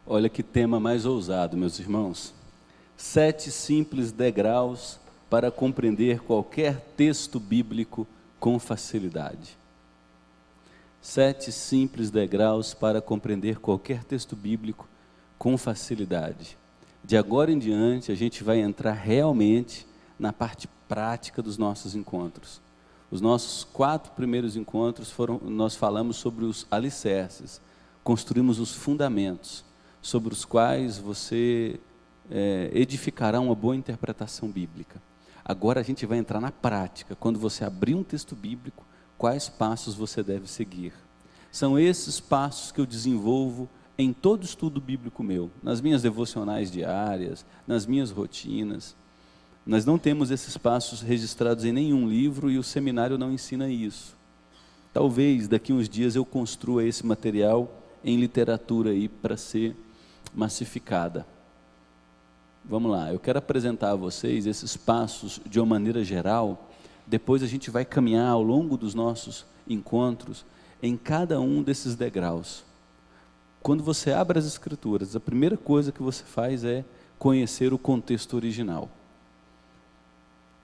Olha que tema mais ousado, meus irmãos. 7 simples degraus para compreender qualquer texto bíblico com facilidade. 7 simples degraus para compreender qualquer texto bíblico com facilidade. De agora em diante, a gente vai entrar realmente na parte prática dos nossos encontros. Os nossos 4 primeiros encontros nós falamos sobre os alicerces, construímos os fundamentos, sobre os quais você edificará uma boa interpretação bíblica. Agora a gente vai entrar na prática, quando você abrir um texto bíblico, quais passos você deve seguir. São esses passos que eu desenvolvo em todo estudo bíblico meu, nas minhas devocionais diárias, nas minhas rotinas. Nós não temos esses passos registrados em nenhum livro e o seminário não ensina isso. Talvez daqui uns dias eu construa esse material em literatura aí para ser massificada. Vamos lá, eu quero apresentar a vocês esses passos de uma maneira geral, depois a gente vai caminhar ao longo dos nossos encontros em cada um desses degraus. Quando você abre as Escrituras, a primeira coisa que você faz é conhecer o contexto original.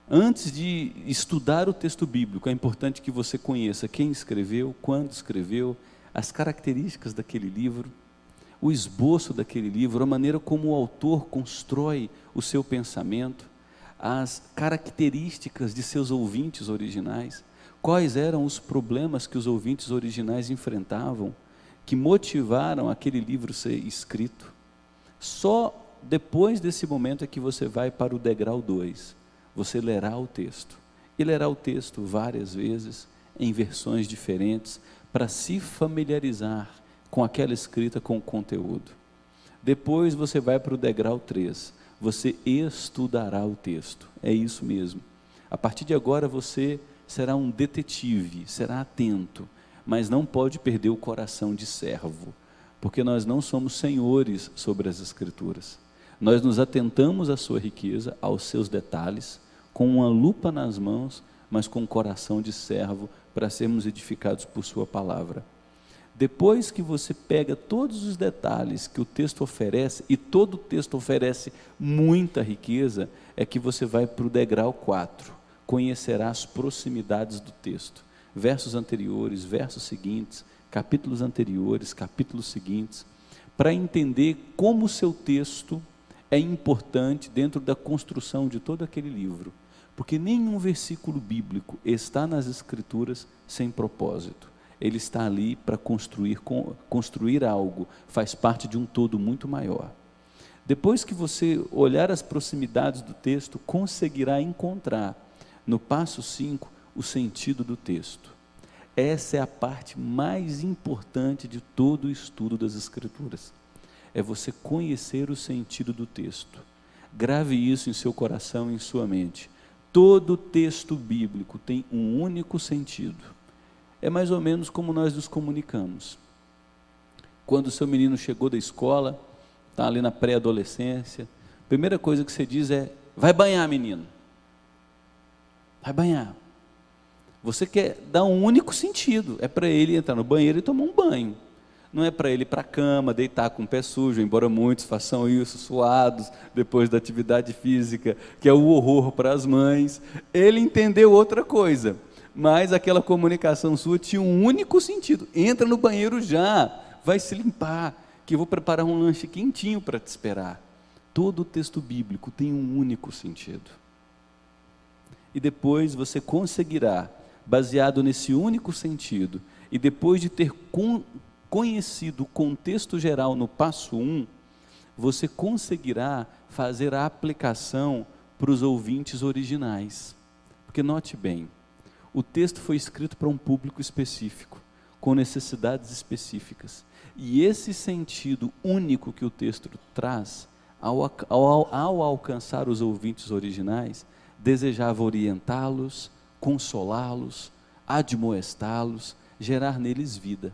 Antes de estudar o texto bíblico, é importante que você conheça quem escreveu, quando escreveu, as características daquele livro, o esboço daquele livro, a maneira como o autor constrói o seu pensamento, as características de seus ouvintes originais, quais eram os problemas que os ouvintes originais enfrentavam, que motivaram aquele livro ser escrito. Só depois desse momento é que você vai para o degrau 2, você lerá o texto, e lerá o texto várias vezes, em versões diferentes, para se familiarizar com aquela escrita, com o conteúdo. Depois você vai para o degrau 3, você estudará o texto, é isso mesmo. A partir de agora você será um detetive, será atento, mas não pode perder o coração de servo, porque nós não somos senhores sobre as Escrituras. Nós nos atentamos à sua riqueza, aos seus detalhes, com uma lupa nas mãos, mas com um coração de servo, para sermos edificados por sua palavra. Depois que você pega todos os detalhes que o texto oferece, e todo o texto oferece muita riqueza, é que você vai para o degrau 4, conhecerá as proximidades do texto, versos anteriores, versos seguintes, capítulos anteriores, capítulos seguintes, para entender como o seu texto é importante dentro da construção de todo aquele livro, porque nenhum versículo bíblico está nas Escrituras sem propósito. Ele está ali para construir algo, faz parte de um todo muito maior. Depois que você olhar as proximidades do texto, conseguirá encontrar no passo 5 o sentido do texto. Essa é a parte mais importante de todo o estudo das Escrituras. É você conhecer o sentido do texto. Grave isso em seu coração e em sua mente. Todo texto bíblico tem um único sentido. É mais ou menos como nós nos comunicamos. Quando o seu menino chegou da escola, está ali na pré-adolescência, a primeira coisa que você diz é: vai banhar, menino. Vai banhar. Você quer dar um único sentido, é para ele entrar no banheiro e tomar um banho. Não é para ele ir para a cama, deitar com o pé sujo, embora muitos façam isso, suados, depois da atividade física, que é o horror para as mães. Ele entendeu outra coisa, mas aquela comunicação sua tinha um único sentido: entra no banheiro já, vai se limpar, que eu vou preparar um lanche quentinho para te esperar. Todo o texto bíblico tem um único sentido. E depois você conseguirá, baseado nesse único sentido, e depois de ter conhecido o contexto geral no passo 1, você conseguirá fazer a aplicação para os ouvintes originais. Porque note bem, o texto foi escrito para um público específico, com necessidades específicas. E esse sentido único que o texto traz, ao alcançar os ouvintes originais, desejava orientá-los, consolá-los, admoestá-los, gerar neles vida.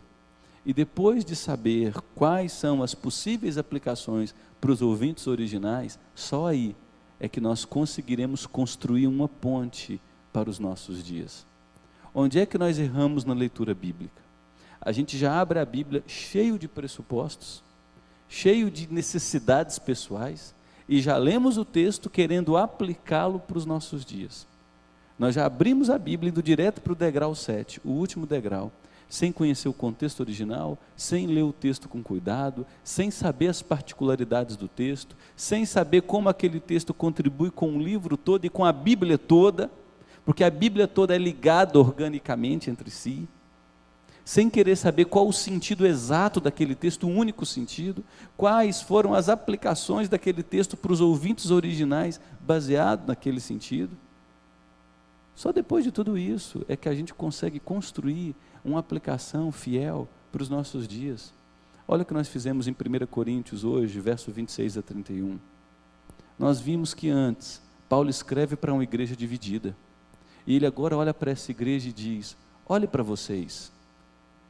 E depois de saber quais são as possíveis aplicações para os ouvintes originais, só aí é que nós conseguiremos construir uma ponte para os nossos dias. Onde é que nós erramos na leitura bíblica? A gente já abre a Bíblia cheio de pressupostos, cheio de necessidades pessoais, e já lemos o texto querendo aplicá-lo para os nossos dias. Nós já abrimos a Bíblia indo direto para o degrau 7, o último degrau, sem conhecer o contexto original, sem ler o texto com cuidado, sem saber as particularidades do texto, sem saber como aquele texto contribui com o livro todo e com a Bíblia toda, porque a Bíblia toda é ligada organicamente entre si, sem querer saber qual o sentido exato daquele texto, o único sentido, quais foram as aplicações daquele texto para os ouvintes originais, baseado naquele sentido. Só depois de tudo isso é que a gente consegue construir uma aplicação fiel para os nossos dias. Olha o que nós fizemos em 1 Coríntios hoje, verso 26 a 31. Nós vimos que antes, Paulo escreve para uma igreja dividida, e ele agora olha para essa igreja e diz: olhe para vocês,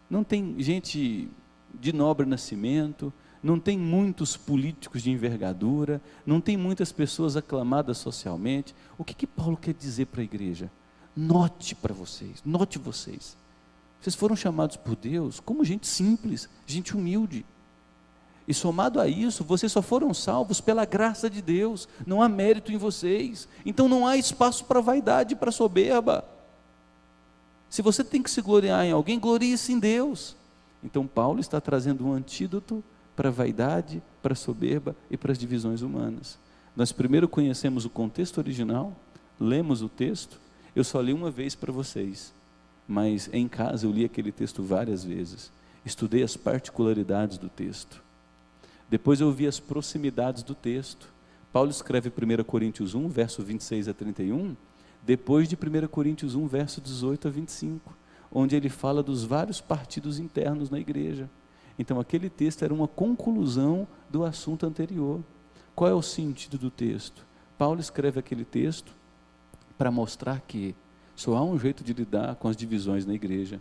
não tem gente de nobre nascimento, não tem muitos políticos de envergadura, não tem muitas pessoas aclamadas socialmente. O que Paulo quer dizer para a igreja? Note para vocês, note vocês. Vocês foram chamados por Deus como gente simples, gente humilde. E somado a isso, vocês só foram salvos pela graça de Deus, não há mérito em vocês. Então não há espaço para vaidade, para soberba. Se você tem que se gloriar em alguém, glorie-se em Deus. Então Paulo está trazendo um antídoto para a vaidade, para a soberba e para as divisões humanas. Nós primeiro conhecemos o contexto original, lemos o texto. Eu só li uma vez para vocês, mas em casa eu li aquele texto várias vezes, estudei as particularidades do texto, depois eu vi as proximidades do texto. Paulo escreve 1 Coríntios 1, verso 26 a 31, depois de 1 Coríntios 1, verso 18 a 25, onde ele fala dos vários partidos internos na igreja. Então aquele texto era uma conclusão do assunto anterior. Qual é o sentido do texto? Paulo escreve aquele texto para mostrar que só há um jeito de lidar com as divisões na igreja,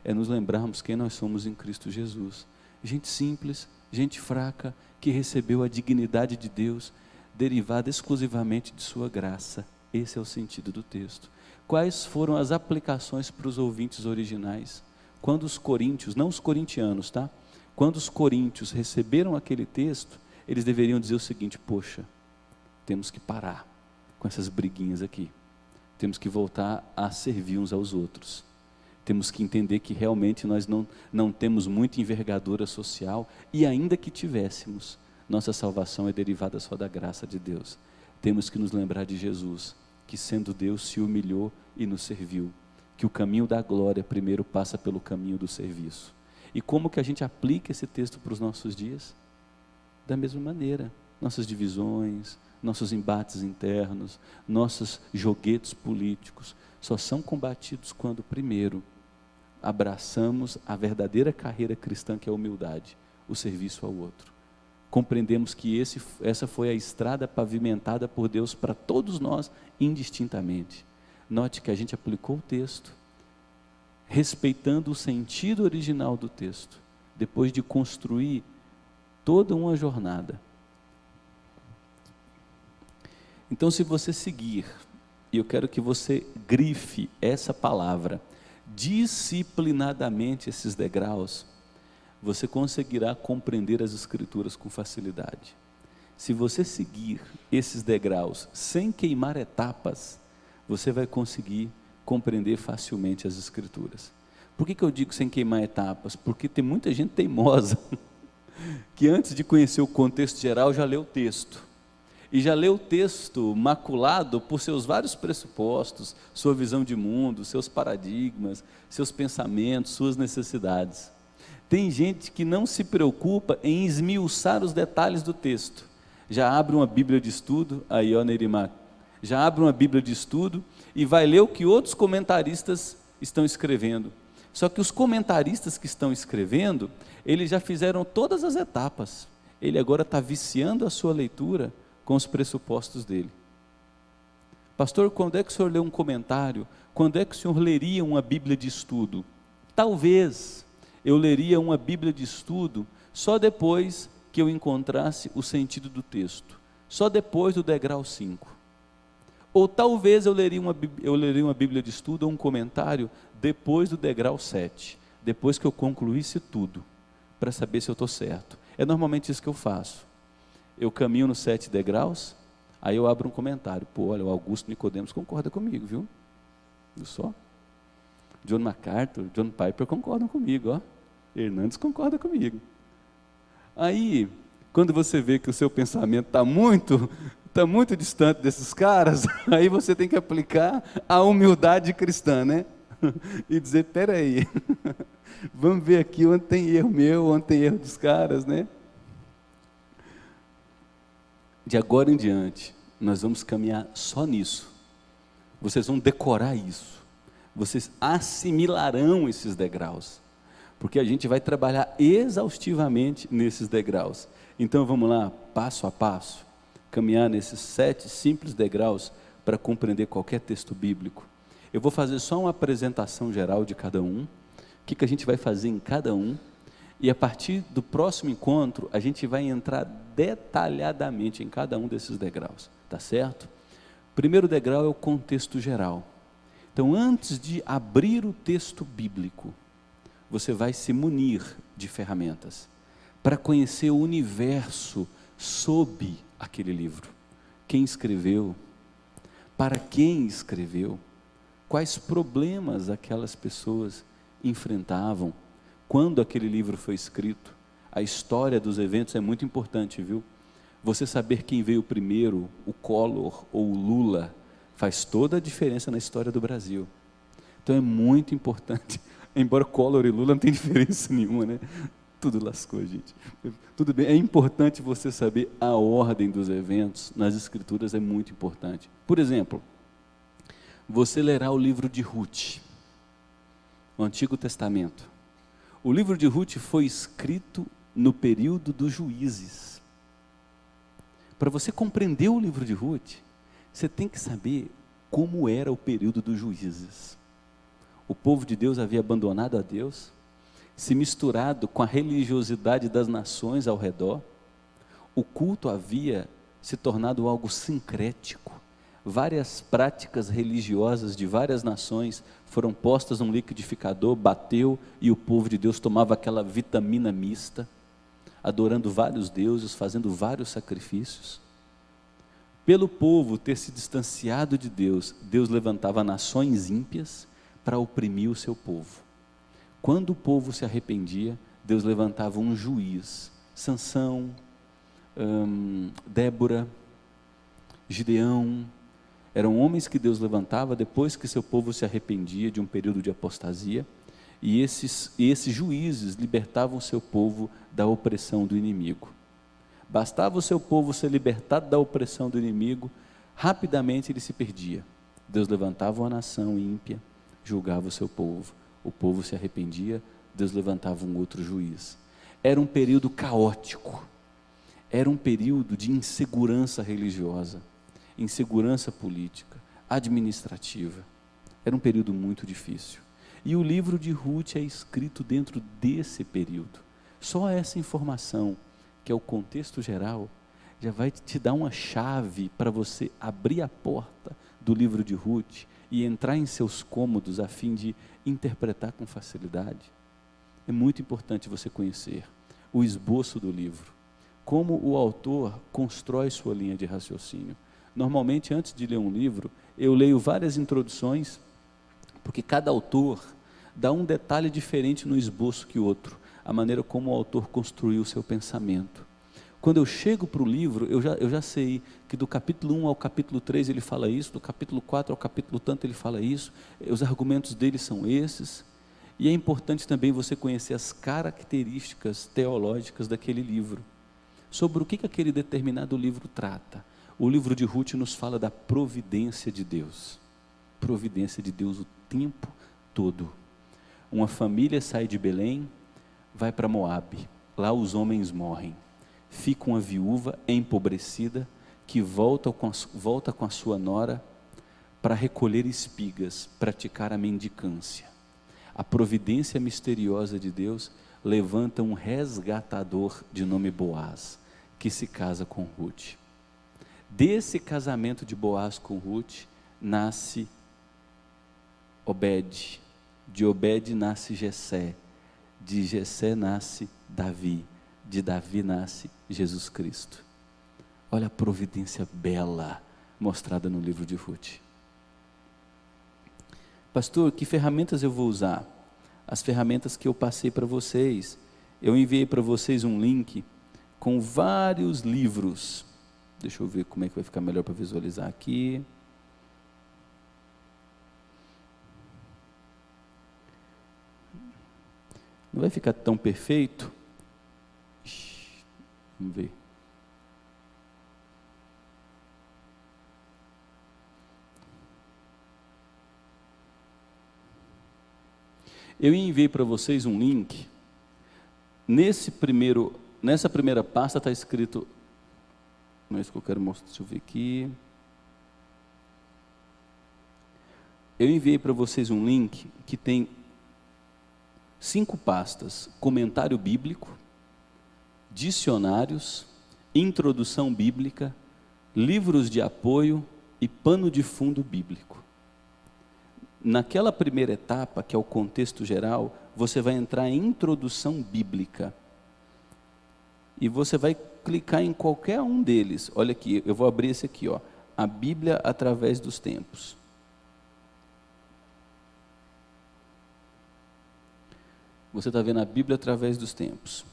é nos lembrarmos quem nós somos em Cristo Jesus. Gente simples, gente fraca, que recebeu a dignidade de Deus, derivada exclusivamente de sua graça. Esse é o sentido do texto. Quais foram as aplicações para os ouvintes originais? Quando os coríntios, não os corintianos, tá? Quando os coríntios receberam aquele texto, eles deveriam dizer o seguinte: poxa, temos que parar com essas briguinhas aqui. Temos que voltar a servir uns aos outros. Temos que entender que realmente nós não temos muita envergadura social, e ainda que tivéssemos, nossa salvação é derivada só da graça de Deus. Temos que nos lembrar de Jesus, que sendo Deus se humilhou e nos serviu, que o caminho da glória primeiro passa pelo caminho do serviço. E como que a gente aplica esse texto para os nossos dias? Da mesma maneira, nossas divisões, nossos embates internos, nossos joguetes políticos, só são combatidos quando primeiro abraçamos a verdadeira carreira cristã, que é a humildade, o serviço ao outro. Compreendemos que essa foi a estrada pavimentada por Deus para todos nós, indistintamente. Note que a gente aplicou o texto, respeitando o sentido original do texto, depois de construir toda uma jornada. Então, se você seguir, e eu quero que você grife essa palavra, disciplinadamente esses degraus, você conseguirá compreender as Escrituras com facilidade. Se você seguir esses degraus sem queimar etapas, você vai conseguir compreender facilmente as Escrituras. Por que eu digo sem queimar etapas? Porque tem muita gente teimosa, que antes de conhecer o contexto geral, já leu o texto. E já leu o texto maculado por seus vários pressupostos, sua visão de mundo, seus paradigmas, seus pensamentos, suas necessidades. Tem gente que não se preocupa em esmiuçar os detalhes do texto. Já abre uma Bíblia de estudo, aí ó, Nerimar, já abre uma Bíblia de estudo e vai ler o que outros comentaristas estão escrevendo. Só que os comentaristas que estão escrevendo, eles já fizeram todas as etapas. Ele agora está viciando a sua leitura com os pressupostos dele. Pastor, quando é que o senhor lê um comentário? Quando é que o senhor leria uma Bíblia de estudo? Talvez eu leria uma Bíblia de estudo só depois que eu encontrasse o sentido do texto, só depois do degrau 5. Ou talvez eu leria uma Bíblia de estudo ou um comentário depois do degrau 7, depois que eu concluísse tudo, para saber se eu estou certo. É normalmente isso que eu faço. Eu caminho nos 7 degraus, aí eu abro um comentário. Pô, olha, o Augusto Nicodemos concorda comigo, viu? Viu só? John MacArthur, John Piper concordam comigo, ó. Hernandes concorda comigo. Aí, quando você vê que o seu pensamento está muito distante desses caras, aí você tem que aplicar a humildade cristã, né? E dizer, peraí, vamos ver aqui onde tem erro meu, onde tem erro dos caras, né? De agora em diante, nós vamos caminhar só nisso. Vocês vão decorar isso. Vocês assimilarão esses degraus. Porque a gente vai trabalhar exaustivamente nesses degraus. Então vamos lá, passo a passo, caminhar nesses 7 simples degraus para compreender qualquer texto bíblico. Eu vou fazer só uma apresentação geral de cada um, o que a gente vai fazer em cada um, e a partir do próximo encontro, a gente vai entrar detalhadamente em cada um desses degraus, tá certo? O primeiro degrau é o contexto geral. Então, antes de abrir o texto bíblico, você vai se munir de ferramentas para conhecer o universo sob aquele livro. Quem escreveu, para quem escreveu, quais problemas aquelas pessoas enfrentavam quando aquele livro foi escrito. A história dos eventos é muito importante, viu? Você saber quem veio primeiro, o Collor ou o Lula, faz toda a diferença na história do Brasil. Então é muito importante, embora Collor e Lula não tem diferença nenhuma, né? Tudo lascou, gente. Tudo bem, é importante você saber a ordem dos eventos nas escrituras, é muito importante. Por exemplo, você lerá o livro de Ruth, o Antigo Testamento. O livro de Ruth foi escrito no período dos juízes. Para você compreender o livro de Ruth, você tem que saber como era o período dos juízes. O povo de Deus havia abandonado a Deus, se misturado com a religiosidade das nações ao redor. O culto havia se tornado algo sincrético. Várias práticas religiosas de várias nações foram postas num liquidificador, bateu e o povo de Deus tomava aquela vitamina mista, adorando vários deuses, fazendo vários sacrifícios. Pelo povo ter se distanciado de Deus, Deus levantava nações ímpias para oprimir o seu povo. Quando o povo se arrependia, Deus levantava um juiz, Sansão, Débora, Gideão. Eram homens que Deus levantava depois que seu povo se arrependia de um período de apostasia, e esses juízes libertavam o seu povo da opressão do inimigo. Bastava o seu povo ser libertado da opressão do inimigo, rapidamente ele se perdia. Deus levantava uma nação ímpia, julgava o povo se arrependia, Deus levantava um outro juiz. Era um período caótico, era um período de insegurança religiosa, insegurança política, administrativa. Era um período muito difícil. E o livro de Ruth é escrito dentro desse período. Só essa informação, que é o contexto geral, já vai te dar uma chave para você abrir a porta do livro de Ruth e entrar em seus cômodos a fim de interpretar com facilidade. É muito importante você conhecer o esboço do livro, como o autor constrói sua linha de raciocínio. Normalmente, antes de ler um livro, eu leio várias introduções, porque cada autor dá um detalhe diferente no esboço que o outro, a maneira como o autor construiu o seu pensamento. Quando eu chego para o livro, eu já sei que do capítulo 1 ao capítulo 3 ele fala isso, do capítulo 4 ao capítulo tanto ele fala isso, os argumentos dele são esses, e é importante também você conhecer as características teológicas daquele livro, sobre o que aquele determinado livro trata. O livro de Ruth nos fala da providência de Deus o tempo todo. Uma família sai de Belém, vai para Moabe, lá os homens morrem, fica uma viúva empobrecida, que volta com a sua nora, para recolher espigas, praticar a mendicância. A providência misteriosa de Deus levanta um resgatador de nome Boaz, que se casa com Ruth. Desse casamento de Boaz com Ruth, nasce Obed, de Obed nasce Jessé, de Jessé nasce Davi, de Davi nasce Jesus Cristo. Olha a providência bela mostrada no livro de Ruth. Pastor, que ferramentas eu vou usar? As ferramentas que eu passei para vocês. Eu enviei para vocês um link com vários livros. Deixa eu ver como é que vai ficar melhor para visualizar aqui. Não vai ficar tão perfeito? Vamos ver. Eu enviei para vocês um link. Nessa primeira pasta está escrito, não é isso que eu quero mostrar, deixa eu ver aqui. Eu enviei para vocês um link que tem 5 pastas: comentário bíblico, dicionários, introdução bíblica, livros de apoio e pano de fundo bíblico. Naquela primeira etapa, que é o contexto geral, você vai entrar em introdução bíblica. E você vai clicar em qualquer um deles. Olha aqui, eu vou abrir esse aqui, ó, a Bíblia através dos tempos. Você está vendo a Bíblia através dos tempos.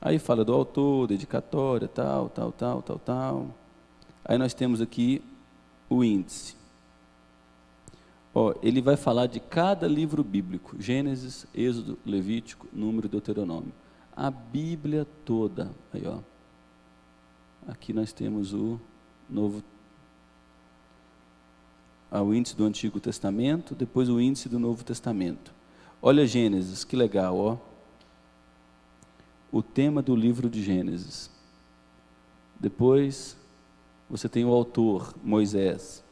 Aí fala do autor, dedicatória, tal. Aí nós temos aqui o índice. Ó, ele vai falar de cada livro bíblico: Gênesis, Êxodo, Levítico, Número e Deuteronômio. A Bíblia toda. Aí, ó. Aqui nós temos o índice do Antigo Testamento, depois o índice do Novo Testamento. Olha Gênesis, que legal, ó. O tema do livro de Gênesis. Depois você tem o autor, Moisés.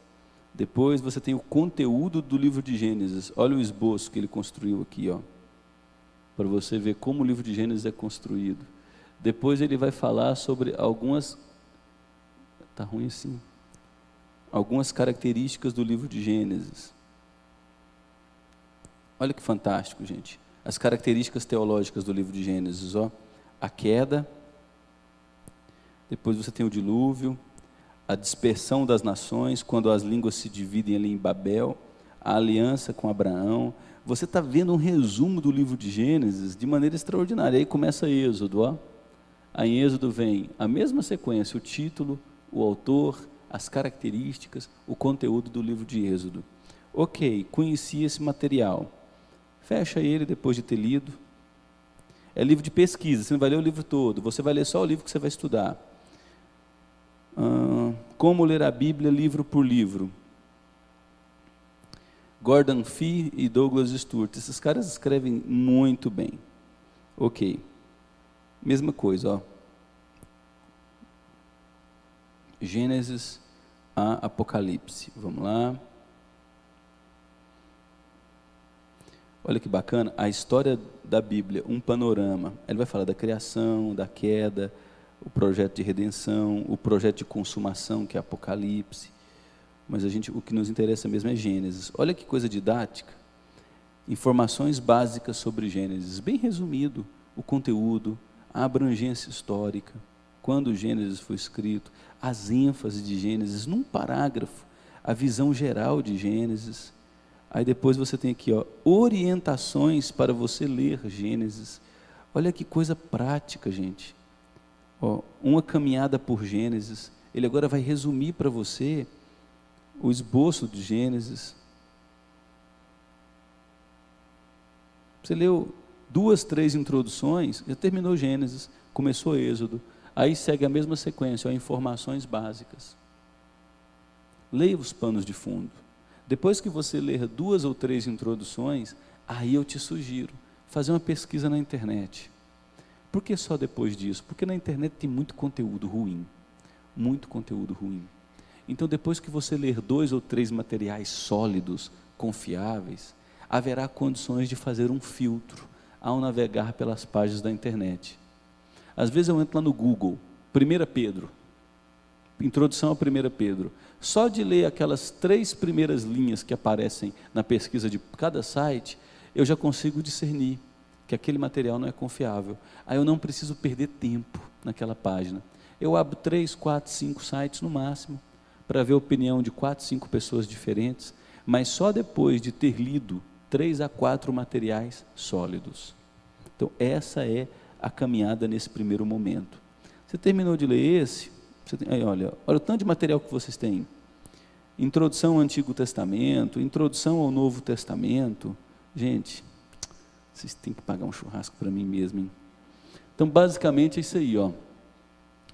Depois você tem o conteúdo do livro de Gênesis. Olha o esboço que ele construiu aqui, ó, para você ver como o livro de Gênesis é construído. Depois ele vai falar sobre algumas características do livro de Gênesis. Olha que fantástico, gente. As características teológicas do livro de Gênesis, ó. A queda, depois você tem o dilúvio, a dispersão das nações, quando as línguas se dividem ali em Babel, a aliança com Abraão. Você está vendo um resumo do livro de Gênesis de maneira extraordinária. Aí começa Êxodo, ó. Aí em Êxodo vem a mesma sequência: o título, o autor, as características, o conteúdo do livro de Êxodo. Ok, conheci esse material. Fecha ele depois de ter lido. É livro de pesquisa, você não vai ler o livro todo, você vai ler só o livro que você vai estudar. Como ler a Bíblia livro por livro. Gordon Fee e Douglas Stuart, esses caras escrevem muito bem. Ok, mesma coisa, ó. Gênesis a Apocalipse, vamos lá. Olha que bacana, a história da Bíblia, um panorama. Ele vai falar da criação, da queda, o projeto de redenção, o projeto de consumação, que é Apocalipse. Mas o que nos interessa mesmo é Gênesis. Olha que coisa didática. Informações básicas sobre Gênesis, bem resumido, o conteúdo, a abrangência histórica, quando Gênesis foi escrito, as ênfases de Gênesis, num parágrafo, a visão geral de Gênesis. Aí depois você tem aqui, ó, orientações para você ler Gênesis. Olha que coisa prática, gente. Ó, uma caminhada por Gênesis. Ele agora vai resumir para você o esboço de Gênesis. Você leu 2, 3 introduções, já terminou Gênesis, começou Êxodo. Aí segue a mesma sequência, ó, informações básicas. Leia os panos de fundo. Depois que você ler 2 ou 3 introduções, aí eu te sugiro fazer uma pesquisa na internet. Por que só depois disso? Porque na internet tem muito conteúdo ruim. Muito conteúdo ruim. Então, depois que você ler 2 ou 3 materiais sólidos, confiáveis, haverá condições de fazer um filtro ao navegar pelas páginas da internet. Às vezes eu entro lá no Google, 1 Pedro, introdução a 1 Pedro. Só de ler aquelas 3 primeiras linhas que aparecem na pesquisa de cada site, eu já consigo discernir que aquele material não é confiável. Aí eu não preciso perder tempo naquela página. Eu abro 3, 4, 5 sites no máximo, para ver a opinião de 4, 5 pessoas diferentes, mas só depois de ter lido 3 a 4 materiais sólidos. Então essa é a caminhada nesse primeiro momento. Você terminou de ler esse? Olha o tanto de material que vocês têm. Introdução ao Antigo Testamento, introdução ao Novo Testamento. Gente, vocês têm que pagar um churrasco para mim mesmo, hein? Então basicamente é isso aí, ó.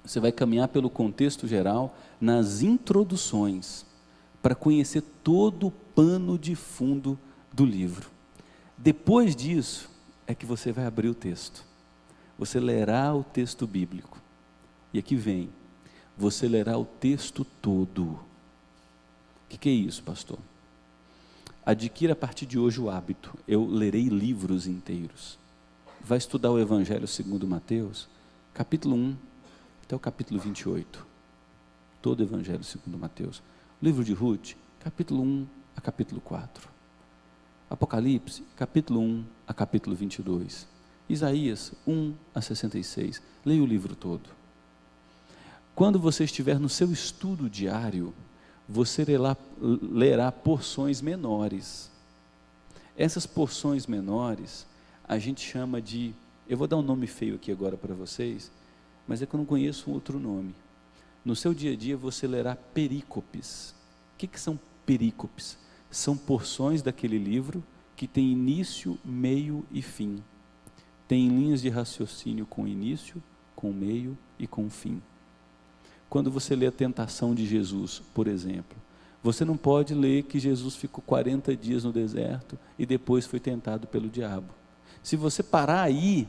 Você vai caminhar pelo contexto geral, nas introduções, para conhecer todo o pano de fundo do livro. Depois disso, é que você vai abrir o texto. Você lerá o texto bíblico. E aqui vem, você lerá o texto todo. O que é isso, pastor? Adquira a partir de hoje o hábito. Eu lerei livros inteiros. Vai estudar o Evangelho segundo Mateus, capítulo 1 até o capítulo 28. Todo o Evangelho segundo Mateus. O livro de Ruth, capítulo 1 a capítulo 4. Apocalipse, capítulo 1 a capítulo 22. Isaías 1 a 66. Leia o livro todo. Quando você estiver no seu estudo diário, você lerá porções menores. Essas porções menores, a gente chama de, eu vou dar um nome feio aqui agora para vocês, mas é que eu não conheço um outro nome. No seu dia a dia você lerá perícopes. O que são perícopes? São porções daquele livro que tem início, meio e fim. Tem linhas de raciocínio com início, com meio e com fim. Quando você lê a tentação de Jesus, por exemplo, você não pode ler que Jesus ficou 40 dias no deserto e depois foi tentado pelo diabo. Se você parar aí,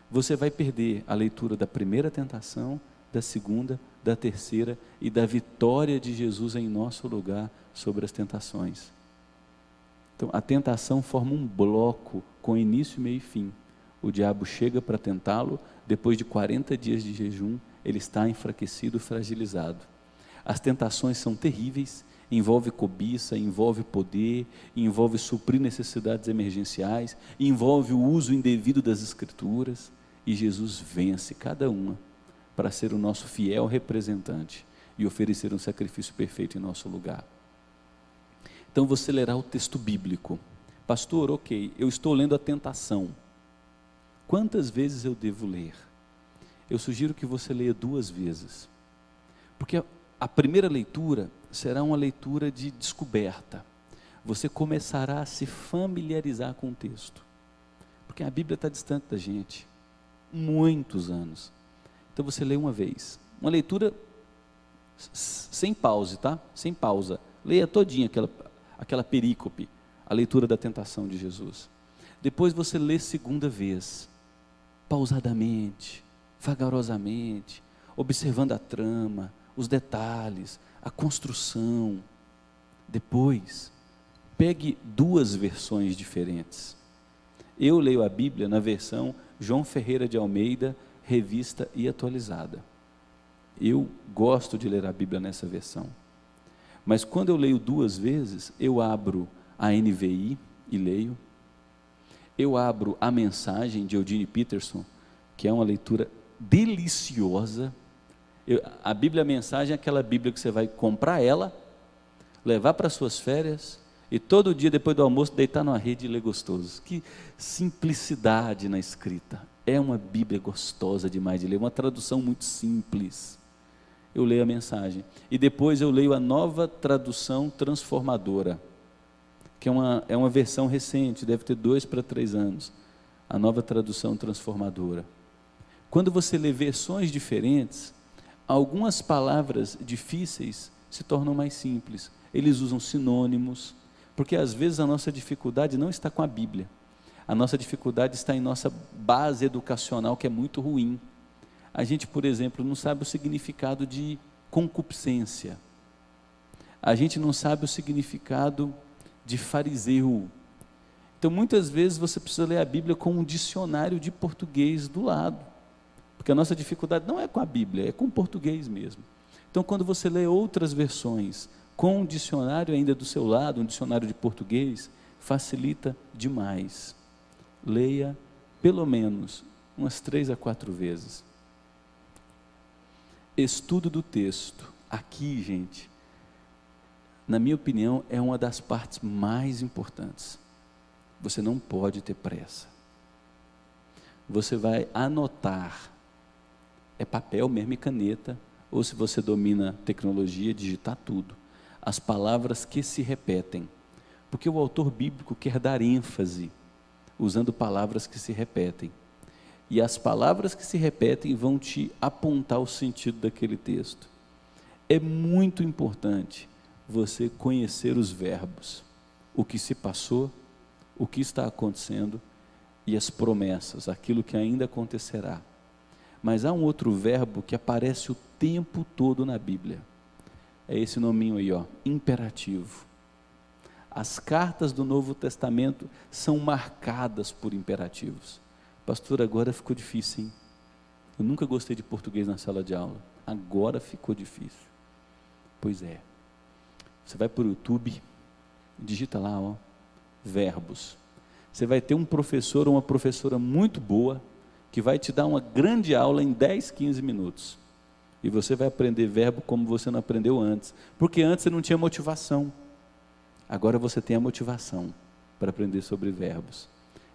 você vai perder a leitura da primeira tentação, da segunda, da terceira e da vitória de Jesus em nosso lugar sobre as tentações. Então, a tentação forma um bloco com início, meio e fim. O diabo chega para tentá-lo, depois de 40 dias de jejum, ele está enfraquecido, fragilizado. As tentações são terríveis, envolve cobiça, envolve poder, envolve suprir necessidades emergenciais, envolve o uso indevido das escrituras, e Jesus vence cada uma para ser o nosso fiel representante e oferecer um sacrifício perfeito em nosso lugar. Então você lerá o texto bíblico. Pastor, ok, eu estou lendo a tentação. Quantas vezes eu devo ler? Eu sugiro que você leia 2 vezes. Porque a primeira leitura será uma leitura de descoberta. Você começará a se familiarizar com o texto. Porque a Bíblia está distante da gente. Muitos anos. Então você lê uma vez. Uma leitura sem pause, tá? Sem pausa. Leia todinha aquela perícope, a leitura da tentação de Jesus. Depois você lê segunda vez, pausadamente, vagarosamente, observando a trama, os detalhes, a construção. Depois, pegue 2 versões diferentes. Eu leio a Bíblia na versão João Ferreira de Almeida, revista e atualizada. Eu gosto de ler a Bíblia nessa versão. Mas quando eu leio 2 vezes, eu abro a NVI e leio. Eu abro a Mensagem de Eugene Peterson, que é uma leitura deliciosa. A Bíblia a Mensagem é aquela Bíblia que você vai comprar ela, levar para suas férias e todo dia depois do almoço deitar numa rede e ler gostoso. Que simplicidade na escrita. É uma Bíblia gostosa demais de ler, uma tradução muito simples. Eu leio a Mensagem e depois eu leio a Nova Tradução Transformadora, que é uma versão recente, deve ter 2 para 3 anos, a Nova Tradução Transformadora. Quando você lê versões diferentes, algumas palavras difíceis se tornam mais simples. Eles usam sinônimos, porque às vezes a nossa dificuldade não está com a Bíblia. A nossa dificuldade está em nossa base educacional, que é muito ruim. A gente, por exemplo, não sabe o significado de concupiscência. A gente não sabe o significado de fariseu. Então, muitas vezes você precisa ler a Bíblia com um dicionário de português do lado. Porque a nossa dificuldade não é com a Bíblia, é com o português mesmo. Então, quando você lê outras versões, com um dicionário ainda do seu lado, um dicionário de português, facilita demais. leia pelo menos umas 3 a 4 vezes. Estudo do texto. Aqui, gente, na minha opinião, é uma das partes mais importantes. Você não pode ter pressa. Você vai anotar, é papel mesmo e caneta, ou se você domina tecnologia, digitar tudo. As palavras que se repetem. Porque o autor bíblico quer dar ênfase, usando palavras que se repetem. E as palavras que se repetem vão te apontar o sentido daquele texto. É muito importante você conhecer os verbos, o que se passou, o que está acontecendo e as promessas, aquilo que ainda acontecerá. Mas há um outro verbo que aparece o tempo todo na Bíblia. É esse nominho aí, ó, imperativo. As cartas do Novo Testamento são marcadas por imperativos. Pastor, agora ficou difícil, hein? Eu nunca gostei de português na sala de aula. Agora ficou difícil. Pois é. Você vai para o YouTube, digita lá, ó, verbos. Você vai ter um professor ou uma professora muito boa, que vai te dar uma grande aula em 10, 15 minutos. E você vai aprender verbo como você não aprendeu antes. Porque antes você não tinha motivação. Agora você tem a motivação para aprender sobre verbos.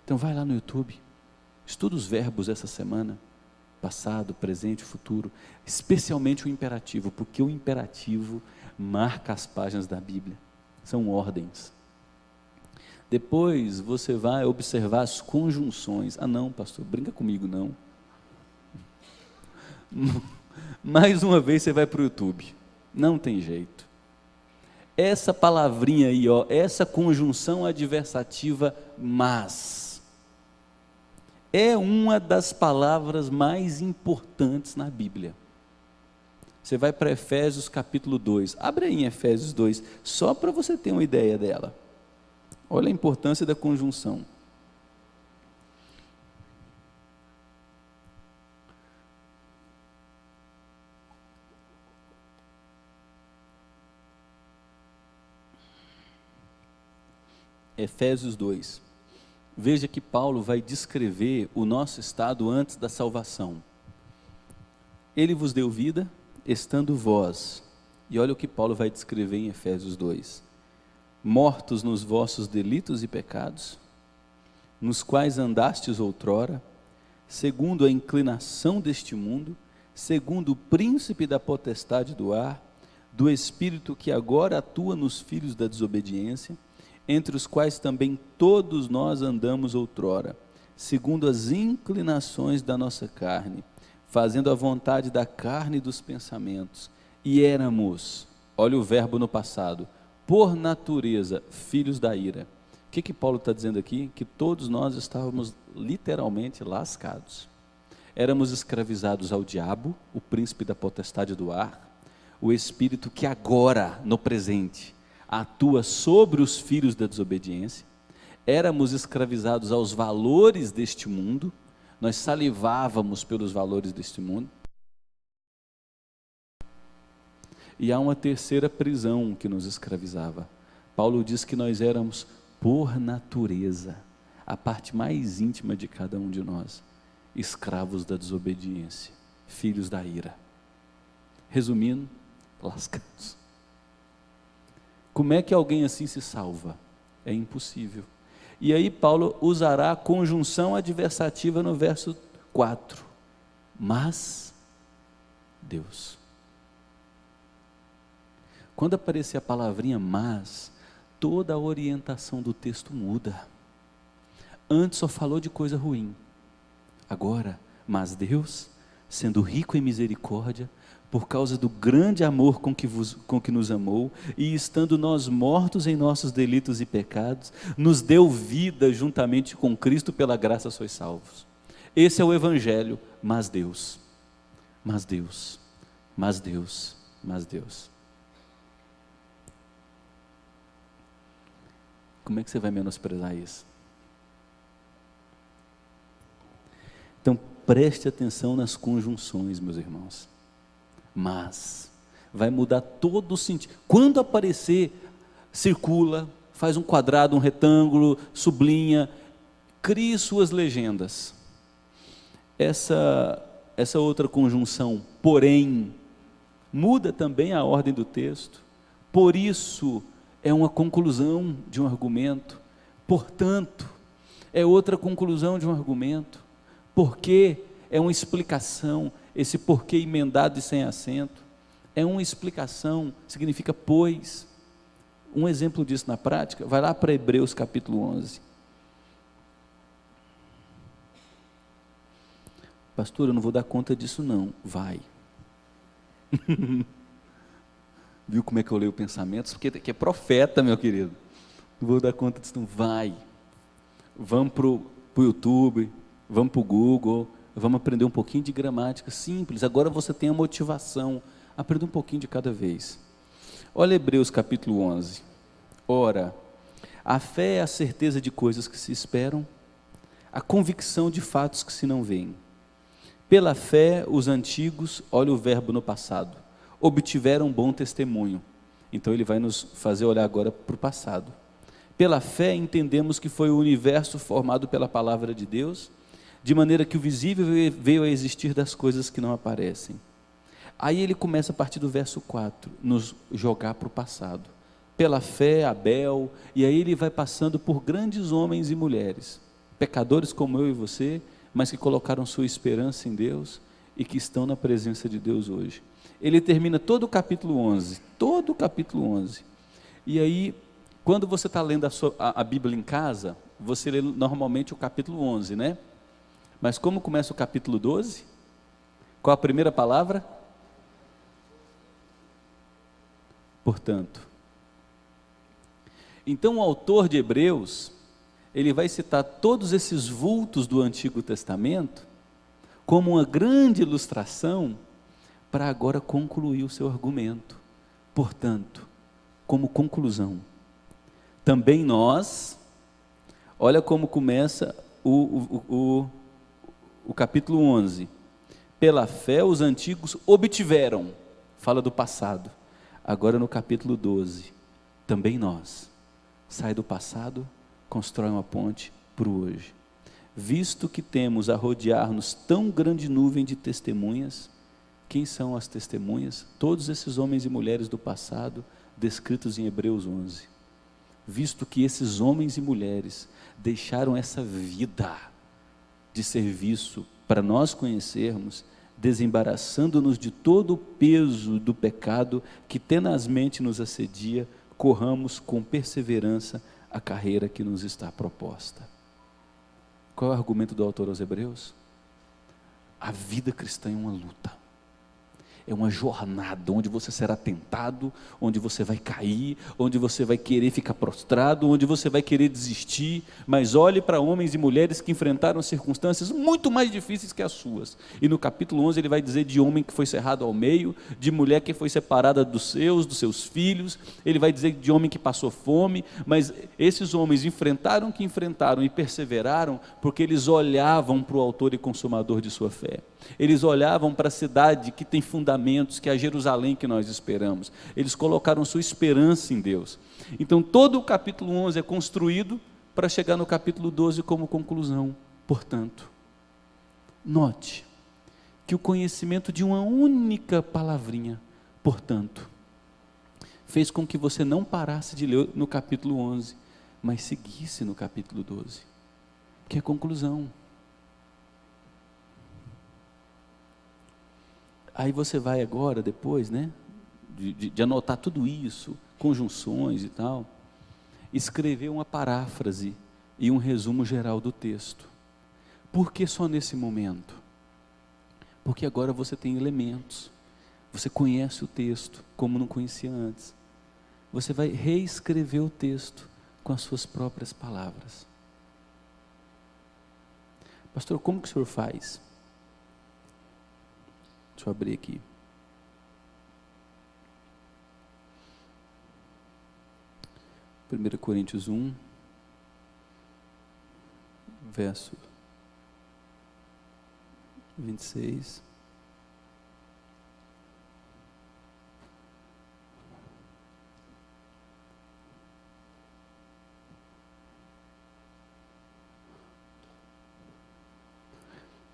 Então vai lá no YouTube, estuda os verbos essa semana, passado, presente, futuro, especialmente o imperativo, porque o imperativo marca as páginas da Bíblia, são ordens. Depois você vai observar as conjunções. Ah não, pastor, brinca comigo não. Mais uma vez você vai para o YouTube, não tem jeito. Essa palavrinha aí, ó, essa conjunção adversativa, mas, é uma das palavras mais importantes na Bíblia. Você vai para Efésios capítulo 2, abre aí em Efésios 2, só para você ter uma ideia dela. Olha a importância da conjunção. Efésios 2. Veja que Paulo vai descrever o nosso estado antes da salvação. Ele vos deu vida, estando vós. E olha o que Paulo vai descrever em Efésios 2. Mortos nos vossos delitos e pecados, nos quais andastes outrora, segundo a inclinação deste mundo, segundo o príncipe da potestade do ar, do espírito que agora atua nos filhos da desobediência, entre os quais também todos nós andamos outrora, segundo as inclinações da nossa carne, fazendo a vontade da carne e dos pensamentos, e éramos, olha o verbo no passado, por natureza, filhos da ira. O que Paulo está dizendo aqui? Que todos nós estávamos literalmente lascados. Éramos escravizados ao diabo, o príncipe da potestade do ar, o espírito que agora, no presente, atua sobre os filhos da desobediência. Éramos escravizados aos valores deste mundo, nós salivávamos pelos valores deste mundo. E há uma terceira prisão que nos escravizava. Paulo diz que nós éramos por natureza, a parte mais íntima de cada um de nós, escravos da desobediência, filhos da ira. Resumindo, lascados. Como é que alguém assim se salva? É impossível. E aí Paulo usará a conjunção adversativa no verso 4. Mas Deus. Quando aparecer a palavrinha mas, toda a orientação do texto muda. Antes só falou de coisa ruim. Agora, mas Deus, sendo rico em misericórdia, por causa do grande amor com que nos amou, e estando nós mortos em nossos delitos e pecados, nos deu vida juntamente com Cristo, pela graça sois salvos. Esse é o Evangelho, mas Deus, mas Deus, mas Deus, mas Deus. Como é que você vai menosprezar isso? Então preste atenção nas conjunções, meus irmãos. Mas vai mudar todo o sentido. Quando aparecer, circula, faz um quadrado, um retângulo, sublinha, Crie suas legendas. Essa outra conjunção, porém, muda também a ordem do texto. Por isso, é uma conclusão de um argumento. Portanto, é outra conclusão de um argumento. Porque é uma explicação, esse porquê emendado e sem acento. É uma explicação, significa pois. Um exemplo disso na prática, vai lá para Hebreus capítulo 11. Pastor, eu não vou dar conta disso não. Vai. Viu como é que eu leio pensamentos? Porque é profeta, meu querido. Não vou dar conta disso não. Vai. Vamos para o YouTube, vamos para o Google, vamos aprender um pouquinho de gramática simples. Agora você tem a motivação. Aprenda um pouquinho de cada vez. Olha Hebreus capítulo 11. Ora, a fé é a certeza de coisas que se esperam, a convicção de fatos que se não veem. Pela fé, os antigos, olha o verbo no passado, obtiveram bom testemunho. Então ele vai nos fazer olhar agora para o passado. Pela fé entendemos que foi o universo formado pela palavra de Deus, de maneira que o visível veio a existir das coisas que não aparecem. Aí ele começa a partir do verso 4, nos jogar para o passado. Pela fé, Abel, e aí ele vai passando por grandes homens e mulheres, pecadores como eu e você, mas que colocaram sua esperança em Deus e que estão na presença de Deus hoje. Ele termina todo o capítulo 11, e aí, quando você está lendo a Bíblia em casa, você lê normalmente o capítulo 11, né? Mas como começa o capítulo 12? Qual a primeira palavra? Portanto. Então o autor de Hebreus, ele vai citar todos esses vultos do Antigo Testamento como uma grande ilustração para agora concluir o seu argumento. Portanto, como conclusão, também nós, olha como começa o capítulo 11. Pela fé os antigos obtiveram, fala do passado. Agora no capítulo 12, também nós, sai do passado, constrói uma ponte para o hoje. Visto que temos a rodear-nos tão grande nuvem de testemunhas, quem são as testemunhas? Todos esses homens e mulheres do passado, descritos em Hebreus 11. Visto que esses homens e mulheres deixaram essa vida de serviço para nós conhecermos, desembaraçando-nos de todo o peso do pecado que tenazmente nos assedia, corramos com perseverança a carreira que nos está proposta. Qual é o argumento do autor aos Hebreus? A vida cristã é uma luta. É uma jornada onde você será tentado, onde você vai cair, onde você vai querer ficar prostrado, onde você vai querer desistir, mas olhe para homens e mulheres que enfrentaram circunstâncias muito mais difíceis que as suas. E no capítulo 11 ele vai dizer de homem que foi cerrado ao meio, de mulher que foi separada dos seus filhos, ele vai dizer de homem que passou fome, mas esses homens enfrentaram o que enfrentaram e perseveraram porque eles olhavam para o autor e consumador de sua fé. Eles olhavam para a cidade que tem fundamentos, que é a Jerusalém que nós esperamos. Eles colocaram sua esperança em Deus. Então todo o capítulo 11 é construído para chegar no capítulo 12 como conclusão. Portanto, note que o conhecimento de uma única palavrinha, portanto, fez com que você não parasse de ler no capítulo 11, mas seguisse no capítulo 12, que é a conclusão. Aí você vai agora, depois, né, de anotar tudo isso, conjunções e tal, escrever uma paráfrase e um resumo geral do texto. Por que só nesse momento? Porque agora você tem elementos, você conhece o texto como não conhecia antes. Você vai reescrever o texto com as suas próprias palavras. Pastor, como que o senhor faz? Deixa eu abrir aqui. Primeira Coríntios 1, verso 26.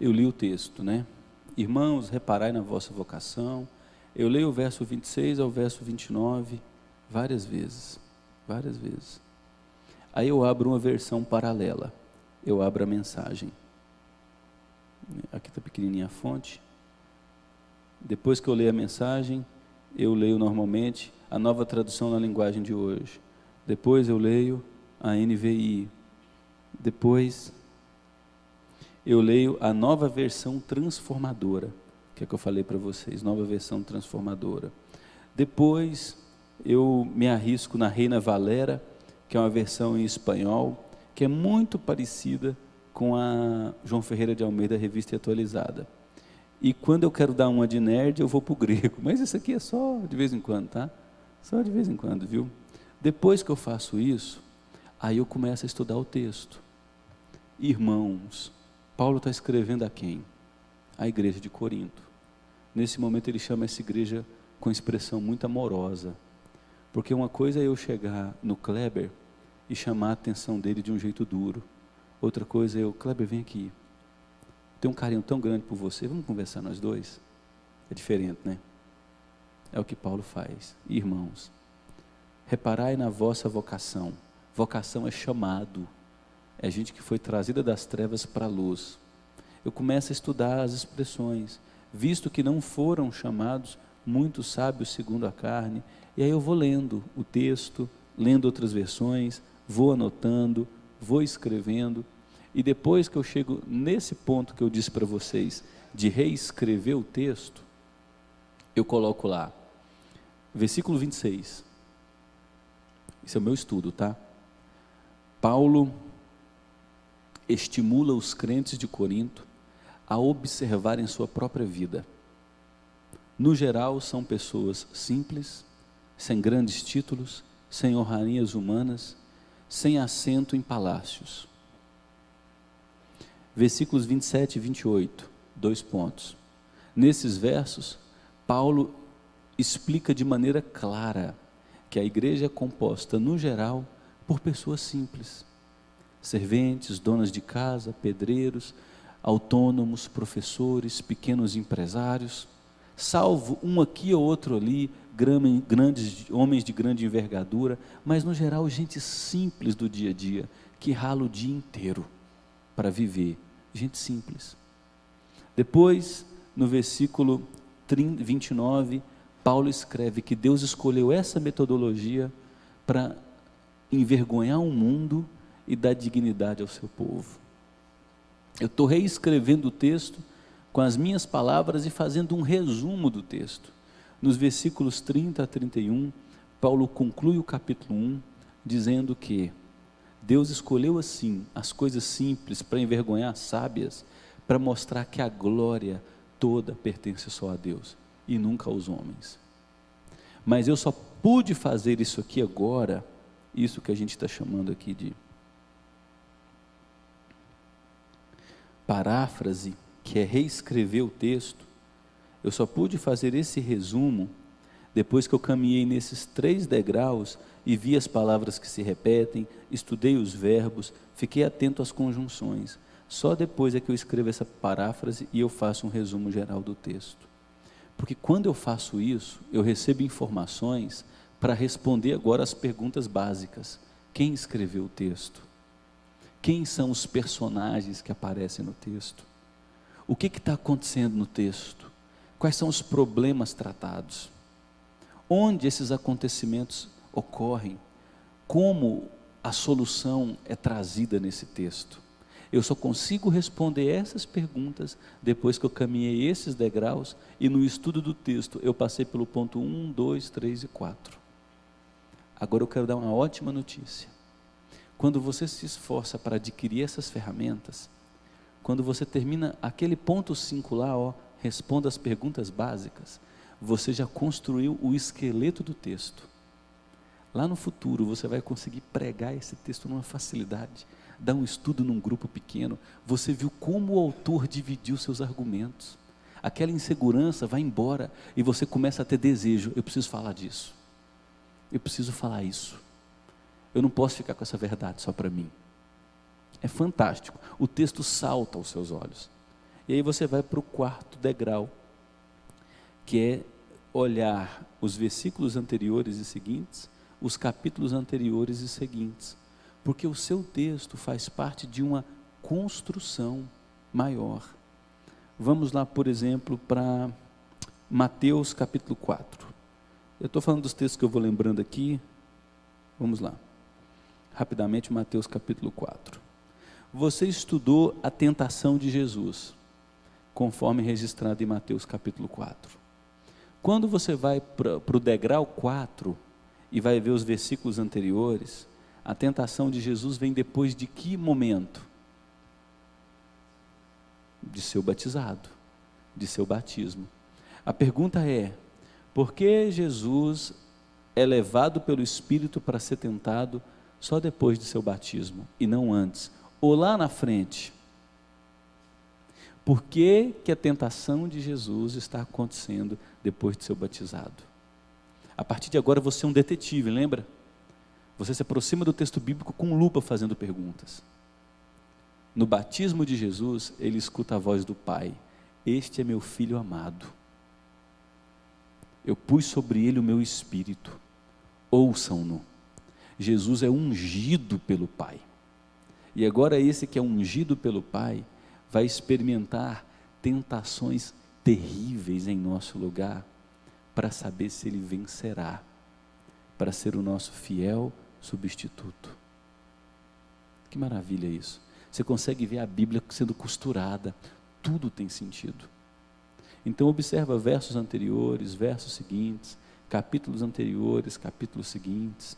eu li o texto, né? Irmãos, reparai na vossa vocação. Eu leio o verso 26 ao verso 29 várias vezes, várias vezes. Aí eu abro uma versão paralela, eu abro a mensagem. Aqui está pequenininha a fonte. Depois que eu leio a mensagem, eu leio normalmente a nova tradução na linguagem de hoje. Depois eu leio a NVI. Depois eu leio a nova versão transformadora, que é que eu falei para vocês, nova versão transformadora. Depois eu me arrisco na Reina Valera, que é uma versão em espanhol, que é muito parecida com a João Ferreira de Almeida, Revista e Atualizada. E quando eu quero dar uma de nerd, eu vou para o grego, mas isso aqui é só de vez em quando, tá? Só de vez em quando, viu? Depois que eu faço isso, aí eu começo a estudar o texto. Irmãos, Paulo está escrevendo a quem? A igreja de Corinto. Nesse momento ele chama essa igreja com expressão muito amorosa, porque uma coisa é eu chegar no Kleber e chamar a atenção dele de um jeito duro, outra coisa é eu, Kleber, vem aqui, tenho um carinho tão grande por você, vamos conversar nós dois? É diferente, né? É o que Paulo faz. Irmãos, reparai na vossa vocação. Vocação é chamado, é gente que foi trazida das trevas para a luz. Eu começo a estudar as expressões, visto que não foram chamados muitos sábios segundo a carne, e aí eu vou lendo o texto, lendo outras versões, vou anotando, vou escrevendo, e depois que eu chego nesse ponto que eu disse para vocês, de reescrever o texto, eu coloco lá, versículo 26, esse é o meu estudo, tá? Paulo estimula os crentes de Corinto a observarem sua própria vida. No geral, são pessoas simples, sem grandes títulos, sem honrarias humanas, sem assento em palácios. Versículos 27 e 28, 2 pontos. Nesses versos, Paulo explica de maneira clara que a igreja é composta, no geral, por pessoas simples, serventes, donas de casa, pedreiros, autônomos, professores, pequenos empresários, salvo um aqui ou outro ali, grandes homens de grande envergadura, mas no geral gente simples do dia a dia, que rala o dia inteiro para viver, gente simples. Depois, no versículo 29, Paulo escreve que Deus escolheu essa metodologia para envergonhar o mundo e dar dignidade ao seu povo. Eu estou reescrevendo o texto com as minhas palavras e fazendo um resumo do texto. Nos versículos 30 a 31, Paulo conclui o capítulo 1, dizendo que Deus escolheu assim as coisas simples para envergonhar as sábias, para mostrar que a glória toda pertence só a Deus e nunca aos homens. Mas eu só pude fazer isso aqui agora, isso que a gente está chamando aqui de paráfrase, que é reescrever o texto. Eu só pude fazer esse resumo depois que eu caminhei nesses 3 degraus e vi as palavras que se repetem, estudei os verbos, fiquei atento às conjunções. Só depois é que eu escrevo essa paráfrase e eu faço um resumo geral do texto. Porque quando eu faço isso, eu recebo informações para responder agora as perguntas básicas. Quem escreveu o texto? Quem são os personagens que aparecem no texto? O que está acontecendo no texto? Quais são os problemas tratados? Onde esses acontecimentos ocorrem? Como a solução é trazida nesse texto? Eu só consigo responder essas perguntas depois que eu caminhei esses degraus e no estudo do texto eu passei pelo ponto 1, 2, 3 e 4. Agora eu quero dar uma ótima notícia. Quando você se esforça para adquirir essas ferramentas, quando você termina aquele ponto 5 lá, responda as perguntas básicas, você já construiu o esqueleto do texto. Lá no futuro você vai conseguir pregar esse texto numa facilidade, dar um estudo num grupo pequeno, você viu como o autor dividiu seus argumentos, aquela insegurança vai embora e você começa a ter desejo, eu preciso falar disso, eu preciso falar isso, eu não posso ficar com essa verdade só para mim. É fantástico, o texto salta aos seus olhos, E aí você vai para o quarto degrau, que é olhar os versículos anteriores e seguintes, os capítulos anteriores e seguintes, porque o seu texto faz parte de uma construção maior. Vamos lá, por exemplo, para Mateus capítulo 4. Eu estou falando dos textos que eu vou lembrando aqui. Vamos lá. Rapidamente, Mateus capítulo 4. Você estudou a tentação de Jesus, conforme registrado em Mateus capítulo 4. Quando você vai para o degrau 4 e vai ver os versículos anteriores, a tentação de Jesus vem depois de que momento? De ser batizado, de seu batismo. A pergunta é: por que Jesus é levado pelo Espírito para ser tentado só depois de seu batismo e não antes, ou lá na frente? Por que a tentação de Jesus está acontecendo depois de ser batizado? A partir de agora você é um detetive, lembra? Você se aproxima do texto bíblico com lupa fazendo perguntas. No batismo de Jesus, ele escuta a voz do Pai: este é meu filho amado, eu pus sobre ele o meu espírito, ouçam-no. Jesus é ungido pelo Pai, e agora esse que é ungido pelo Pai, vai experimentar tentações terríveis em nosso lugar, para saber se ele vencerá, para ser o nosso fiel substituto. Que maravilha isso! Você consegue ver a Bíblia sendo costurada, tudo tem sentido. Então observa versos anteriores, versos seguintes, capítulos anteriores, capítulos seguintes,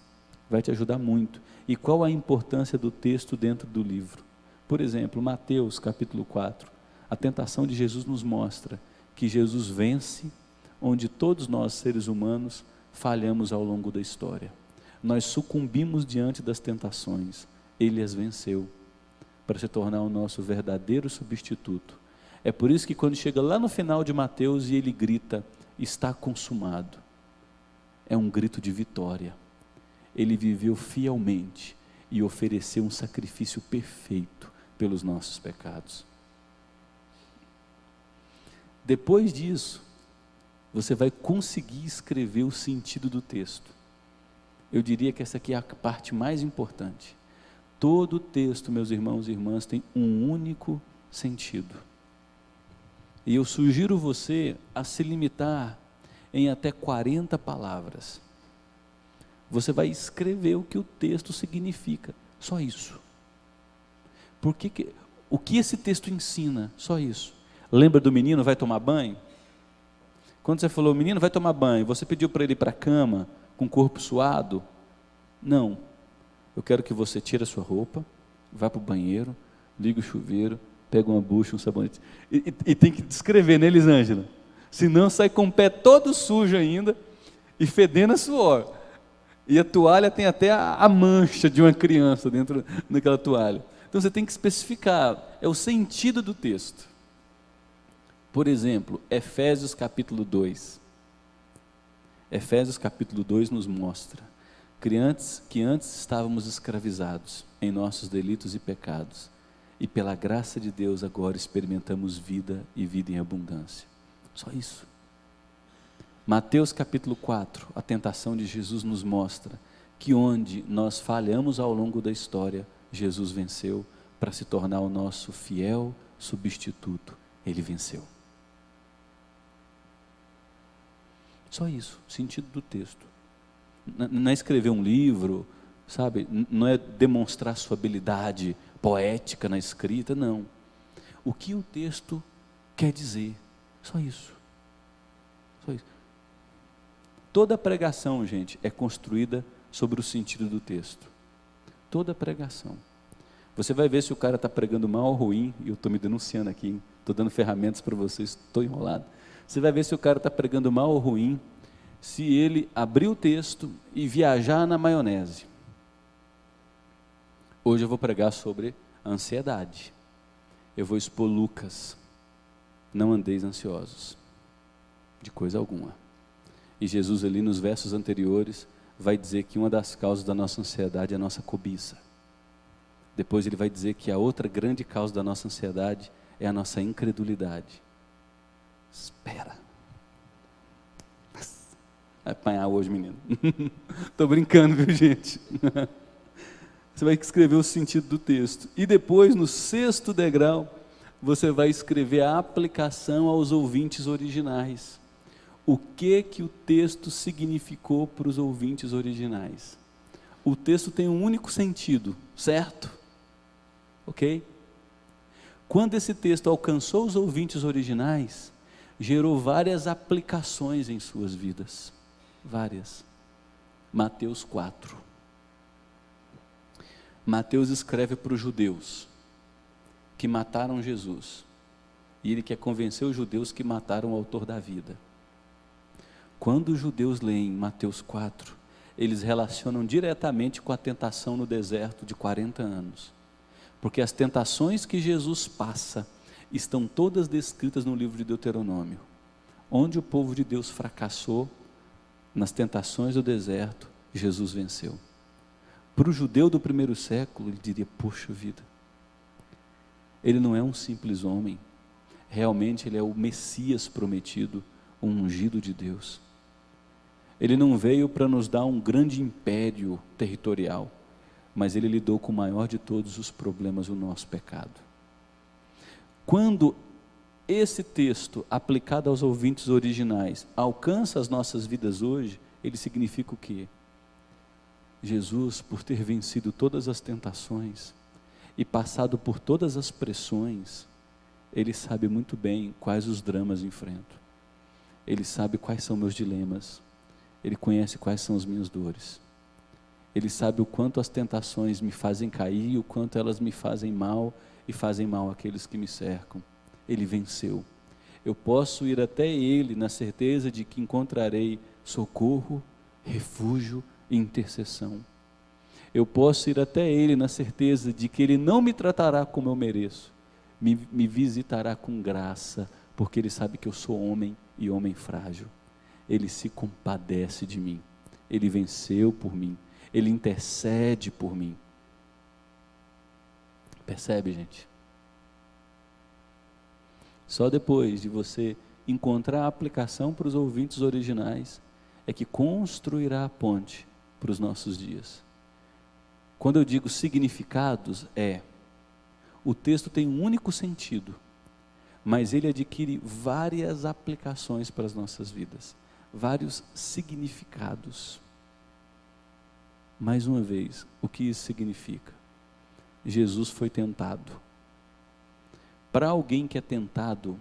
vai te ajudar muito. E qual a importância do texto dentro do livro? Por exemplo, Mateus capítulo 4, a tentação de Jesus nos mostra que Jesus vence onde todos nós, seres humanos, falhamos ao longo da história. Nós sucumbimos diante das tentações, ele as venceu, para se tornar o nosso verdadeiro substituto. É por isso que quando chega lá no final de Mateus e ele grita: está consumado, é um grito de vitória. Ele viveu fielmente e ofereceu um sacrifício perfeito pelos nossos pecados. Depois disso, você vai conseguir escrever o sentido do texto. Eu diria que essa aqui é a parte mais importante. Todo texto, meus irmãos e irmãs, tem um único sentido. E eu sugiro você a se limitar em até 40 palavras. Você vai escrever o que o texto significa, só isso. O que esse texto ensina? Só isso. Lembra do menino vai tomar banho? Quando você falou, o menino vai tomar banho, você pediu para ele ir para a cama com o corpo suado? Não. Eu quero que você tire a sua roupa, vá para o banheiro, liga o chuveiro, pega uma bucha, um sabonete, e tem que descrever, né, Elisângela? Senão sai com o pé todo sujo ainda, e fedendo a suor. E a toalha tem até a mancha de uma criança dentro daquela toalha. Então você tem que especificar, é o sentido do texto. Por exemplo, Efésios capítulo 2. Efésios capítulo 2 nos mostra que antes estávamos escravizados em nossos delitos e pecados, e pela graça de Deus agora experimentamos vida e vida em abundância. Só isso. Mateus capítulo 4, a tentação de Jesus nos mostra que onde nós falhamos ao longo da história, Jesus venceu para se tornar o nosso fiel substituto. Ele venceu. Só isso, sentido do texto. Não é escrever um livro, sabe? Não é demonstrar sua habilidade poética na escrita, não. O que o texto quer dizer, só isso. Só isso. Toda pregação, gente, é construída sobre o sentido do texto. Toda pregação. Você vai ver se o cara está pregando mal ou ruim, e eu estou me denunciando aqui, estou dando ferramentas para vocês, estou enrolado. Você vai ver se o cara está pregando mal ou ruim, se ele abrir o texto e viajar na maionese. Hoje eu vou pregar sobre a ansiedade. Eu vou expor Lucas. Não andeis ansiosos, de coisa alguma. E Jesus ali nos versos anteriores vai dizer que uma das causas da nossa ansiedade é a nossa cobiça. Depois ele vai dizer que a outra grande causa da nossa ansiedade é a nossa incredulidade. Espera. Vai apanhar hoje, menino. Estou brincando, viu, gente? Você vai escrever o sentido do texto. E depois, no 6º degrau, você vai escrever a aplicação aos ouvintes originais. O que o texto significou para os ouvintes originais? O texto tem um único sentido, certo? Ok? Quando esse texto alcançou os ouvintes originais, gerou várias aplicações em suas vidas. Várias. Mateus 4. Mateus escreve para os judeus que mataram Jesus. E ele quer convencer os judeus que mataram o autor da vida. Quando os judeus leem Mateus 4, eles relacionam diretamente com a tentação no deserto de 40 anos. Porque as tentações que Jesus passa estão todas descritas no livro de Deuteronômio. Onde o povo de Deus fracassou, nas tentações do deserto, Jesus venceu. Para o judeu do primeiro século, ele diria, poxa vida, ele não é um simples homem, realmente ele é o Messias prometido, o ungido de Deus. Ele não veio para nos dar um grande império territorial, mas ele lidou com o maior de todos os problemas, o nosso pecado. Quando esse texto, aplicado aos ouvintes originais, alcança as nossas vidas hoje, ele significa o quê? Jesus, por ter vencido todas as tentações e passado por todas as pressões, ele sabe muito bem quais os dramas enfrento. Ele sabe quais são meus dilemas. Ele conhece quais são as minhas dores. Ele sabe o quanto as tentações me fazem cair e o quanto elas me fazem mal e fazem mal àqueles que me cercam. Ele venceu. Eu posso ir até Ele na certeza de que encontrarei socorro, refúgio e intercessão. Eu posso ir até Ele na certeza de que Ele não me tratará como eu mereço, me visitará com graça, porque Ele sabe que eu sou homem e homem frágil. Ele se compadece de mim, Ele venceu por mim, Ele intercede por mim. Percebe, gente? Só depois de você encontrar a aplicação para os ouvintes originais, é que construirá a ponte para os nossos dias. Quando eu digo significados, o texto tem um único sentido, mas ele adquire várias aplicações para as nossas vidas, vários significados. Mais uma vez, o que isso significa? Jesus foi tentado. Para alguém que é tentado,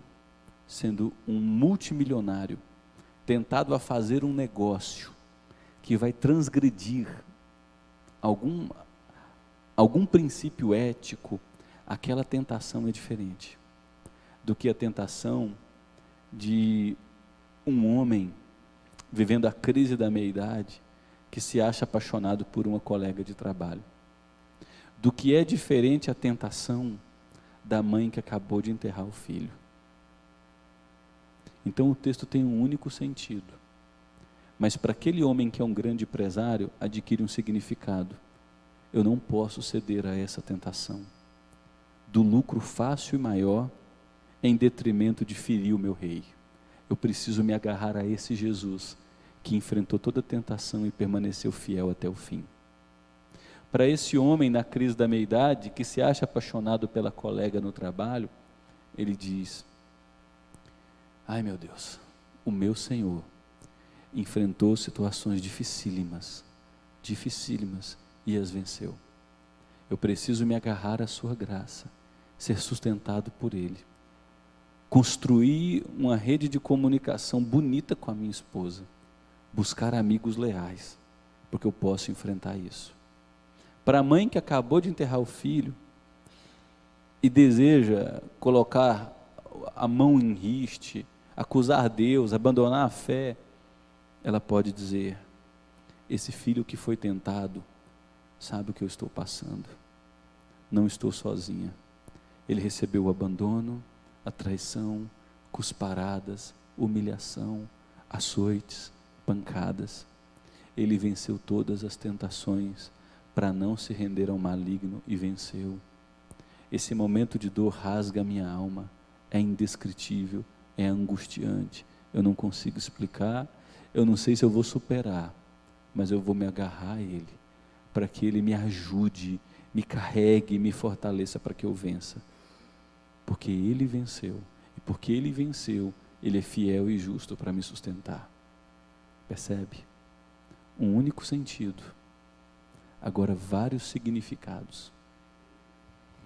sendo um multimilionário, tentado a fazer um negócio que vai transgredir algum princípio ético, aquela tentação é diferente do que a tentação de um homem vivendo a crise da meia-idade que se acha apaixonado por uma colega de trabalho. Do que é diferente a tentação da mãe que acabou de enterrar o filho. Então o texto tem um único sentido, mas para aquele homem que é um grande empresário, adquire um significado. Eu não posso ceder a essa tentação do lucro fácil e maior em detrimento de ferir o meu rei. Eu preciso me agarrar a esse Jesus que enfrentou toda a tentação e permaneceu fiel até o fim. Para esse homem na crise da meia-idade, que se acha apaixonado pela colega no trabalho, ele diz, ai meu Deus, o meu Senhor enfrentou situações dificílimas, e as venceu. Eu preciso me agarrar à sua graça, ser sustentado por Ele, construir uma rede de comunicação bonita com a minha esposa, buscar amigos leais, porque eu posso enfrentar isso. Para a mãe que acabou de enterrar o filho e deseja colocar a mão em riste, acusar Deus, abandonar a fé, ela pode dizer, esse filho que foi tentado, sabe o que eu estou passando, não estou sozinha, ele recebeu o abandono, a traição, cusparadas, humilhação, açoites, pancadas, ele venceu todas as tentações, para não se render ao maligno e venceu. Esse momento de dor rasga a minha alma, é indescritível, é angustiante, eu não consigo explicar, eu não sei se eu vou superar, mas eu vou me agarrar a Ele, para que Ele me ajude, me carregue, me fortaleça para que eu vença, porque Ele venceu, e porque Ele venceu, Ele é fiel e justo para me sustentar. Percebe? Um único sentido, agora vários significados.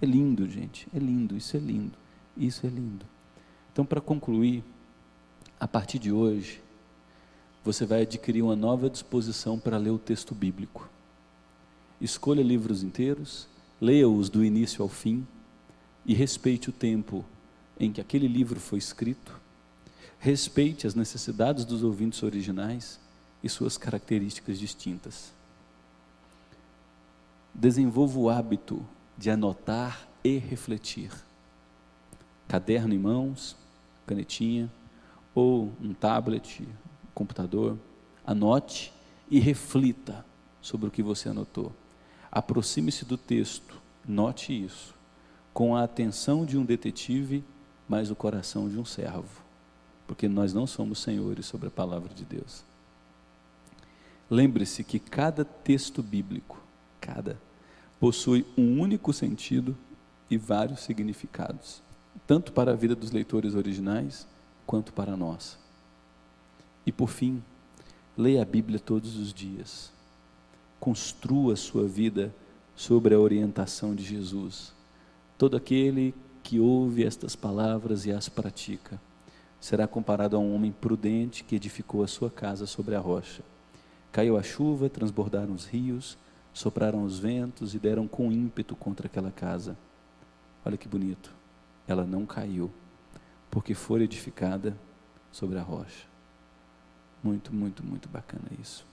É lindo, gente, é lindo, isso é lindo, isso é lindo. Então, para concluir, a partir de hoje, você vai adquirir uma nova disposição para ler o texto bíblico. Escolha livros inteiros, leia-os do início ao fim, e respeite o tempo em que aquele livro foi escrito, respeite as necessidades dos ouvintes originais e suas características distintas. Desenvolva o hábito de anotar e refletir. Caderno em mãos, canetinha, ou um tablet, computador, anote e reflita sobre o que você anotou. Aproxime-se do texto, note isso, com a atenção de um detetive, mas o coração de um servo, porque nós não somos senhores sobre a palavra de Deus. Lembre-se que cada texto bíblico, possui um único sentido e vários significados, tanto para a vida dos leitores originais, quanto para a nossa. E por fim, leia a Bíblia todos os dias, construa a sua vida sobre a orientação de Jesus. Todo aquele que ouve estas palavras e as pratica, será comparado a um homem prudente que edificou a sua casa sobre a rocha. Caiu a chuva, transbordaram os rios, sopraram os ventos e deram com ímpeto contra aquela casa. Olha que bonito, ela não caiu, porque foi edificada sobre a rocha. Muito, muito, muito bacana isso.